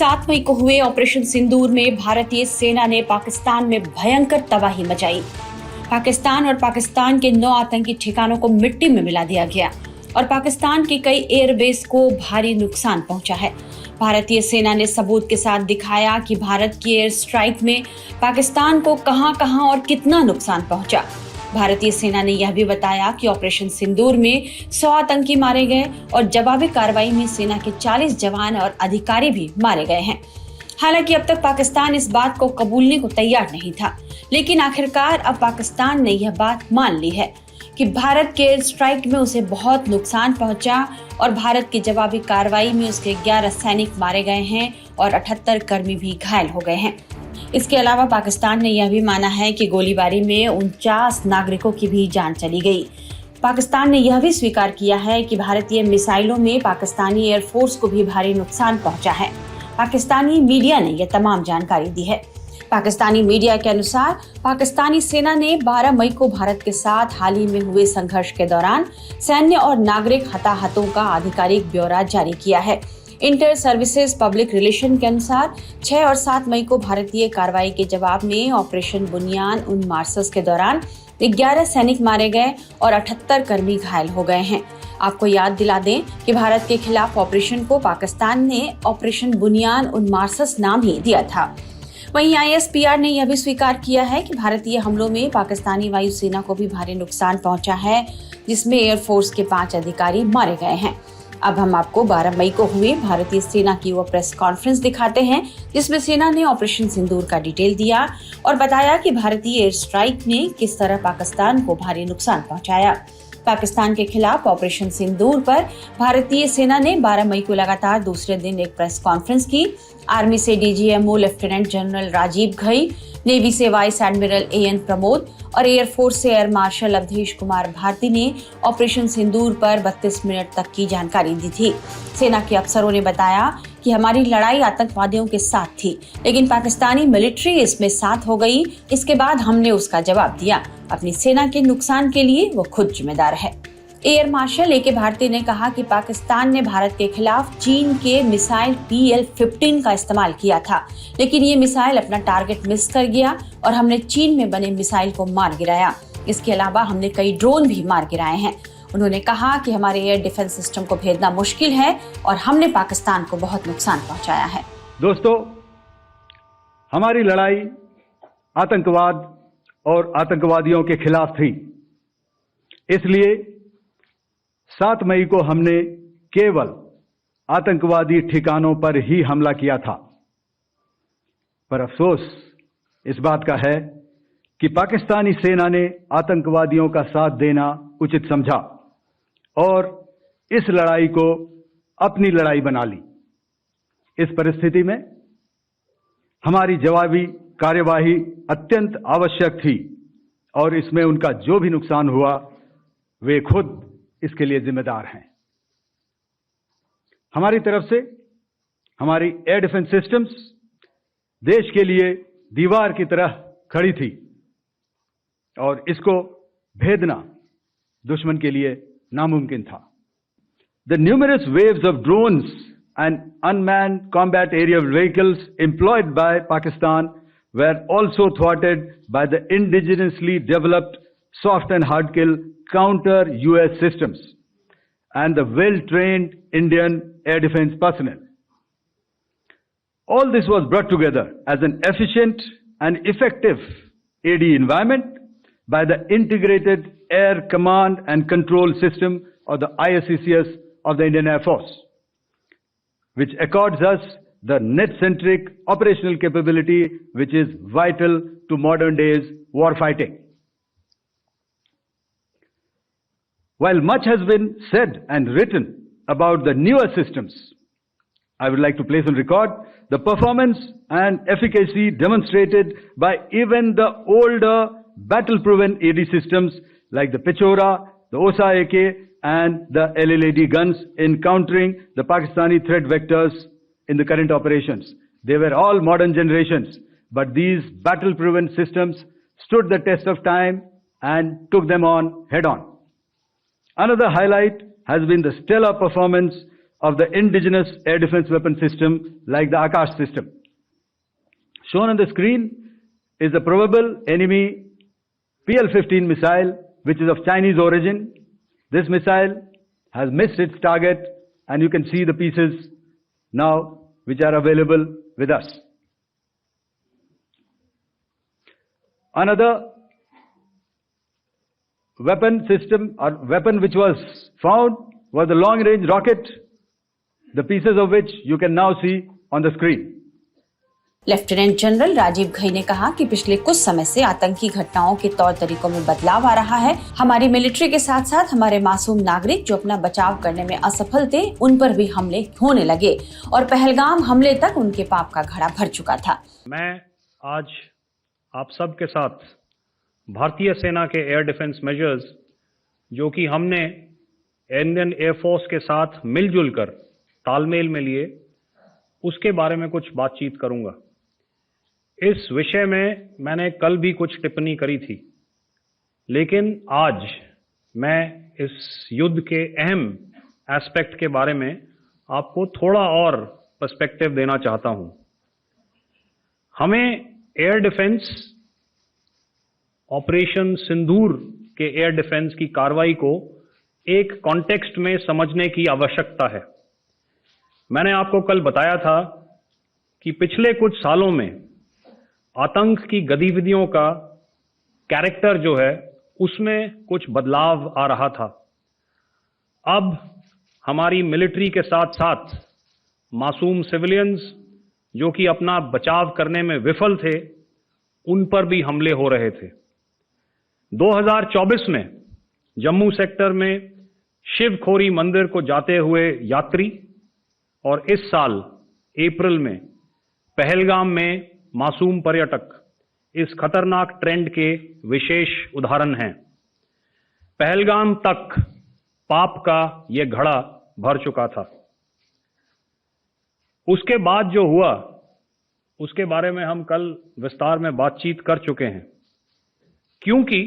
7 मई को हुए ऑपरेशन सिंदूर में भारतीय सेना ने पाकिस्तान में भयंकर तबाही मचाई। पाकिस्तान और पाकिस्तान के 9 आतंकी ठिकानों को मिट्टी में मिला दिया गया और पाकिस्तान के कई एयरबेस को भारी नुकसान पहुंचा है। भारतीय सेना ने सबूत के साथ दिखाया कि भारत की एयर स्ट्राइक में पाकिस्तान को कहां-कहां और कितना नुकसान पहुंचा। भारतीय सेना ने यह भी बताया कि ऑपरेशन सिंदूर में 100 आतंकी मारे गए और जवाबी कार्रवाई में सेना के 40 जवान और अधिकारी भी मारे गए हैं। हालांकि अब तक पाकिस्तान इस बात को कबूलने को तैयार नहीं था, लेकिन आखिरकार अब पाकिस्तान ने यह बात मान ली है कि भारत के एयर स्ट्राइक में उसे बहुत नुकसान पहुंचा और भारत की जवाबी कार्रवाई में उसके 11 सैनिक मारे गए हैं और 78 कर्मी भी घायल हो गए हैं। इसके अलावा पाकिस्तान ने यह भी माना है कि गोलीबारी में 49 नागरिकों की भी जान चली गई। पाकिस्तान ने यह भी स्वीकार किया है कि भारतीय मिसाइलों में पाकिस्तानी एयरफोर्स को भी भारी नुकसान पहुंचा है। पाकिस्तानी मीडिया ने यह तमाम जानकारी दी है। पाकिस्तानी मीडिया के अनुसार पाकिस्तानी सेना ने 12 मई को भारत के साथ हाल ही में हुए संघर्ष के दौरान सैन्य और नागरिक हताहतों का आधिकारिक ब्यौरा जारी किया है। इंटर सर्विसेज पब्लिक रिलेशन के अनुसार 6 और 7 मई को भारतीय कार्रवाई के जवाब में ऑपरेशन बुनियान उन मार्सस के दौरान 11 सैनिक मारे गए और 78 कर्मी घायल हो गए हैं। आपको याद दिला दें कि भारत के खिलाफ ऑपरेशन को पाकिस्तान ने ऑपरेशन बुनियान उन मार्सस नाम ही दिया था। वहीं ISPR ने यह भी स्वीकार किया है कि भारतीय हमलों में पाकिस्तानी वायुसेना को भी भारी नुकसान पहुंचा है, जिसमें एयरफोर्स के 5 अधिकारी मारे गए हैं। अब हम आपको 12 मई को हुए भारतीय सेना की वो प्रेस कॉन्फ्रेंस दिखाते हैं, जिसमें सेना ने ऑपरेशन सिंदूर का डिटेल दिया और बताया कि भारतीय एयर स्ट्राइक ने किस तरह पाकिस्तान को भारी नुकसान पहुंचाया। पाकिस्तान के खिलाफ ऑपरेशन सिंदूर पर भारतीय सेना ने 12 मई को लगातार दूसरे दिन एक प्रेस कॉन्फ्रेंस की। आर्मी से DGMO lieutenant general Rajiv Ghai, navy से वाइस एडमिरल AN प्रमोद और एयरफोर्स से एयर मार्शल अवधेश कुमार भारती ने ऑपरेशन सिंदूर पर 32 मिनट तक की जानकारी दी थी। सेना के अफसरों ने बताया कि हमारी लड़ाई आतंकवादियों के साथ थी, लेकिन पाकिस्तानी मिलिट्री इसमें साथ हो गई। इसके बाद हमने उसका जवाब दिया। अपनी सेना के नुकसान के लिए वो खुद जिम्मेदार है। एयर मार्शल AK भारती ने कहा कि पाकिस्तान ने भारत के खिलाफ चीन के मिसाइल PL-15 का इस्तेमाल किया था, लेकिन ये मिसाइल अपना टारगेट मिस कर गया और हमने चीन में बने मिसाइल को मार गिराया। इसके अलावा हमने कई ड्रोन भी मार गिराए हैं। उन्होंने कहा कि हमारे एयर डिफेंस सिस्टम को भेदना मुश्किल है और हमने पाकिस्तान को बहुत नुकसान पहुंचाया है। दोस्तों, हमारी लड़ाई आतंकवाद और आतंकवादियों के खिलाफ थी। इसलिए 7 मई को हमने केवल आतंकवादी ठिकानों पर ही हमला किया था। पर अफसोस इस बात का है कि पाकिस्तानी सेना ने आतंकवादियों का साथ देना उचित समझा और इस लड़ाई को अपनी लड़ाई बना ली। इस परिस्थिति में हमारी जवाबी कार्यवाही अत्यंत आवश्यक थी और इसमें उनका जो भी नुकसान हुआ वे खुद इसके लिए जिम्मेदार हैं। हमारी तरफ से हमारी एयर डिफेंस सिस्टम्स देश के लिए दीवार की तरह खड़ी थी और इसको भेदना दुश्मन के लिए नामुमकिन था। The numerous waves of drones and unmanned combat aerial vehicles employed by Pakistan were also thwarted by the indigenously developed soft and hard kill counter US systems and the well-trained Indian air defense personnel. All this was brought together as an efficient and effective AD environment by the Integrated Air Command and Control System or the ISCCS of the Indian Air Force, which accords us the net-centric operational capability which is vital to modern days war fighting. While much has been said and written about the newer systems, I would like to place on record the performance and efficacy demonstrated by even the older battle-proven AD systems like the Pechora, the OSA AK and the LLAD guns in countering the Pakistani threat vectors in the current operations. They were all modern generations, but these battle-proven systems stood the test of time and took them on head-on. Another highlight has been the stellar performance of the indigenous air defense weapon system like the Akash system. Shown on the screen is the probable enemy PL-15 missile, which is of Chinese origin. This missile has missed its target, and you can see the pieces now which are available with us. Another weapon system or weapon which was found was the long-range rocket, the pieces of which you can now see on the screen. Lieutenant general Rajiv Ghai ने कहा कि पिछले कुछ समय से आतंकी घटनाओं के तौर तरीकों में बदलाव आ रहा है। हमारी मिलिट्री के साथ साथ हमारे मासूम नागरिक जो अपना बचाव करने में असफल थे, उन पर भी हमले होने लगे और पहलगाम हमले तक उनके पाप का घड़ा भर चुका था। मैं आज आप सब के साथ भारतीय सेना के एयर डिफेंस मेजर्स जो कि हमने इंडियन एयरफोर्स के साथ मिलजुल कर तालमेल में लिए, उसके बारे में कुछ बातचीत करूंगा। इस विषय में मैंने कल भी कुछ टिप्पणी करी थी, लेकिन आज मैं इस युद्ध के अहम एस्पेक्ट के बारे में आपको थोड़ा और पर्सपेक्टिव देना चाहता हूं। हमें एयर डिफेंस ऑपरेशन सिंदूर के एयर डिफेंस की कार्रवाई को एक कॉन्टेक्स्ट में समझने की आवश्यकता है। मैंने आपको कल बताया था कि पिछले कुछ सालों में आतंक की गतिविधियों का कैरेक्टर जो है उसमें कुछ बदलाव आ रहा था। अब हमारी मिलिट्री के साथ साथ मासूम सिविलियंस जो कि अपना बचाव करने में विफल थे, उन पर भी हमले हो रहे थे। 2024 में जम्मू सेक्टर में शिवखोरी मंदिर को जाते हुए यात्री और इस साल अप्रैल में पहलगाम में मासूम पर्यटक इस खतरनाक ट्रेंड के विशेष उदाहरण हैं। पहलगाम तक पाप का यह घड़ा भर चुका था। उसके बाद जो हुआ उसके बारे में हम कल विस्तार में बातचीत कर चुके हैं। क्योंकि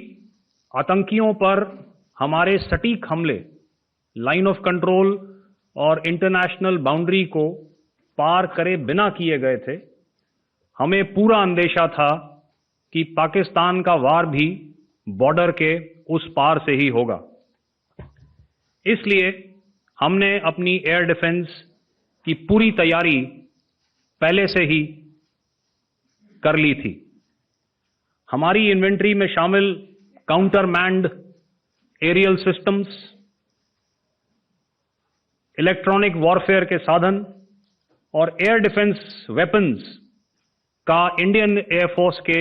आतंकियों पर हमारे सटीक हमले लाइन ऑफ कंट्रोल और इंटरनेशनल बाउंड्री को पार करे बिना किए गए थे, हमें पूरा अंदेशा था कि पाकिस्तान का वार भी बॉर्डर के उस पार से ही होगा। इसलिए हमने अपनी एयर डिफेंस की पूरी तैयारी पहले से ही कर ली थी। हमारी इन्वेंट्री में शामिल counter manned aerial systems, electronic warfare के साधन और एयर डिफेंस वेपन्स का इंडियन एयरफोर्स के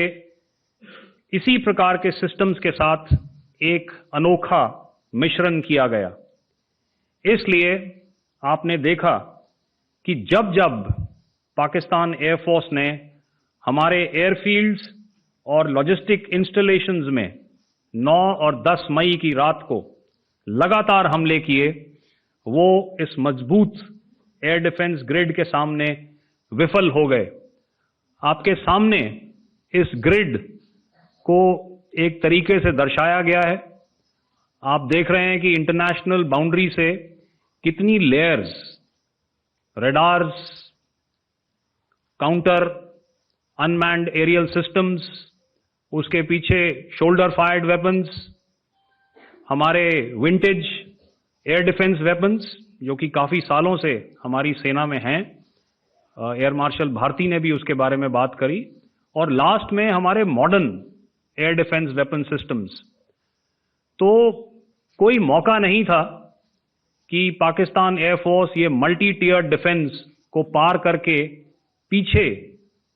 इसी प्रकार के सिस्टम्स के साथ एक अनोखा मिश्रण किया गया। इसलिए आपने देखा कि जब जब पाकिस्तान एयरफोर्स ने हमारे एयरफील्ड्स और लॉजिस्टिक इंस्टॉलेशंस में 9 और 10 मई की रात को लगातार हमले किए, वो इस मजबूत एयर डिफेंस ग्रिड के सामने विफल हो गए। आपके सामने इस ग्रिड को एक तरीके से दर्शाया गया है। आप देख रहे हैं कि इंटरनेशनल बाउंड्री से कितनी layers, radars, counter unmanned aerial systems, उसके पीछे शोल्डर फायर्ड वेपन्स, हमारे विंटेज एयर डिफेंस वेपन्स जो कि काफी सालों से हमारी सेना में हैं। एयर मार्शल भारती ने भी उसके बारे में बात करी। और लास्ट में हमारे modern air defence weapon systems. तो कोई मौका नहीं था कि पाकिस्तान एयरफोर्स ये मल्टी टियर डिफेंस को पार करके पीछे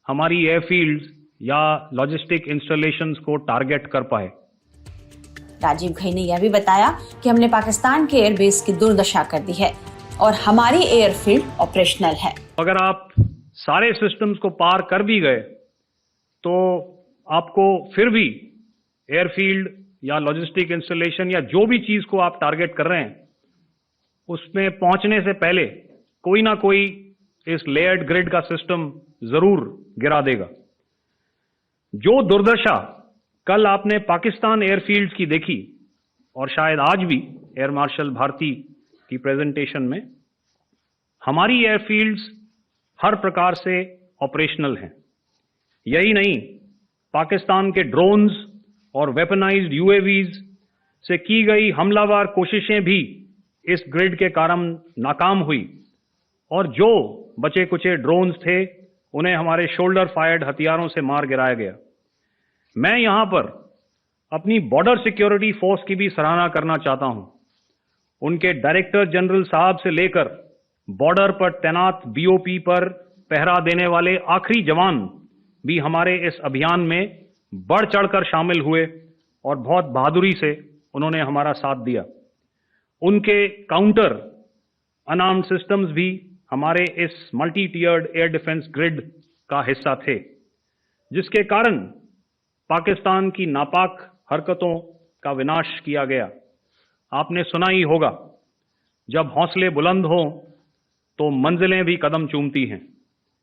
हमारी एयरफील्ड्स या लॉजिस्टिक इंस्टॉलेशंस को टारगेट कर पाए। राजीव घई ने यह भी बताया कि हमने पाकिस्तान के एयरबेस की दुर्दशा कर दी है और हमारी एयरफील्ड ऑपरेशनल है। अगर आप सारे सिस्टम्स को पार कर भी गए तो आपको फिर भी एयरफील्ड या लॉजिस्टिक इंस्टॉलेशन या जो भी चीज को आप टारगेट कर रहे हैं उसमें पहुंचने से पहले कोई ना कोई इस लेयर्ड ग्रिड का सिस्टम जरूर गिरा देगा। जो दुर्दशा कल आपने पाकिस्तान एयरफील्ड्स की देखी और शायद आज भी एयर मार्शल भारती की प्रेजेंटेशन में, हमारी एयरफील्ड्स हर प्रकार से ऑपरेशनल हैं। यही नहीं, पाकिस्तान के ड्रोन्स और वेपनाइज्ड यूएवीज से की गई हमलावर कोशिशें भी इस ग्रिड के कारण नाकाम हुई और जो बचे कुचे ड्रोन्स थे उन्हें हमारे शोल्डर फायर्ड हथियारों से मार गिराया गया। मैं यहां पर अपनी बॉर्डर सिक्योरिटी फोर्स की भी सराहना करना चाहता हूं। उनके डायरेक्टर जनरल साहब से लेकर बॉर्डर पर तैनात बीओपी पर पहरा देने वाले आखिरी जवान भी हमारे इस अभियान में बढ़ चढ़कर शामिल हुए और बहुत बहादुरी से उन्होंने हमारा साथ दिया। उनके काउंटर अनआर्म्ड सिस्टम्स भी हमारे इस मल्टी टियर्ड एयर डिफेंस ग्रिड का हिस्सा थे, जिसके कारण पाकिस्तान की नापाक हरकतों का विनाश किया गया। आपने सुना ही होगा, जब हौसले बुलंद हों तो मंजिलें भी कदम चूमती हैं।